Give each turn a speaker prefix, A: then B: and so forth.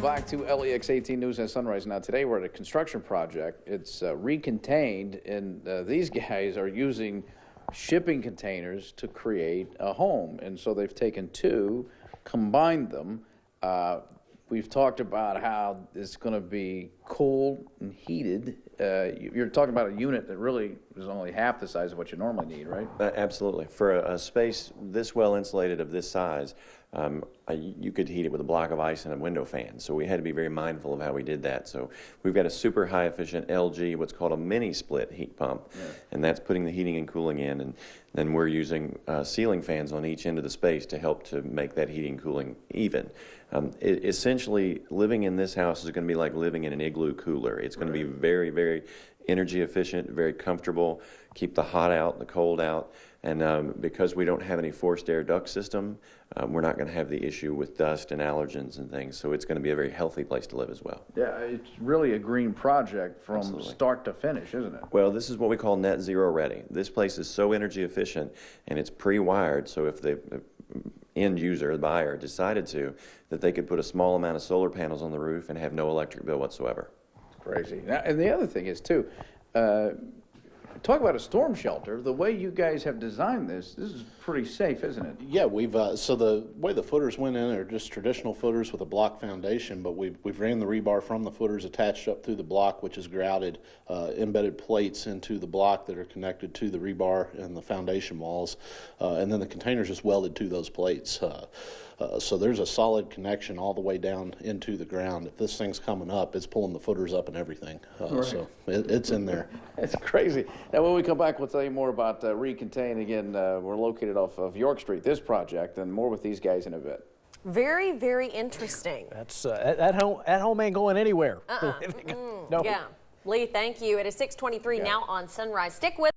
A: Back to LEX18 News at Sunrise. Now, today we're at a construction project. It's ReContained, and these guys are using shipping containers to create a home. And so they've taken two, combined them. We've talked about how it's going to be cooled and heated. You're talking about a unit that really is only half the size of what you normally need, right?
B: Absolutely. For a space this well insulated of this size, you could heat it with a block of ice and a window fan. So we had to be very mindful of how we did that. So we've got a super high efficient LG, what's called a mini split heat pump, and that's putting the heating and cooling in. And then we're using ceiling fans on each end of the space to help to make that heating and cooling even. Essentially, living in this house is going to be like living in an igloo cooler. It's going to be very, very energy efficient, very comfortable, keep the hot out, the cold out. And because we don't have any forced air duct system, we're not going to have the issue with dust and allergens and things. So it's going to be a very healthy place to live as well.
A: Yeah, it's really a green project from start to finish, isn't it?
B: Well, this is what we call net zero ready. This place is so energy efficient, and it's pre-wired, so if the end user, the buyer, decided to, that they could put a small amount of solar panels on the roof and have no electric bill whatsoever.
A: It's crazy. Now, and the other thing is, too, talk about a storm shelter. The way you guys have designed this is pretty safe, isn't it?
C: Yeah, we've so the way the footers went in are just traditional footers with a block foundation, but we've ran the rebar from the footers attached up through the block, which is grouted, embedded plates into the block that are connected to the rebar and the foundation walls, and then the containers just welded to those plates. So there's a solid connection all the way down into the ground. If this thing's coming up, it's pulling the footers up and everything.
A: Right.
C: So it's in there.
A: It's crazy. Now, when we come back, we'll tell you more about ReContained. Again, we're located off of York Street, this project, and more with these guys in a bit.
D: Very, very interesting.
E: That's at home ain't going anywhere.
D: No. Yeah. Lee, thank you. It is 6:23 now on Sunrise. Stick with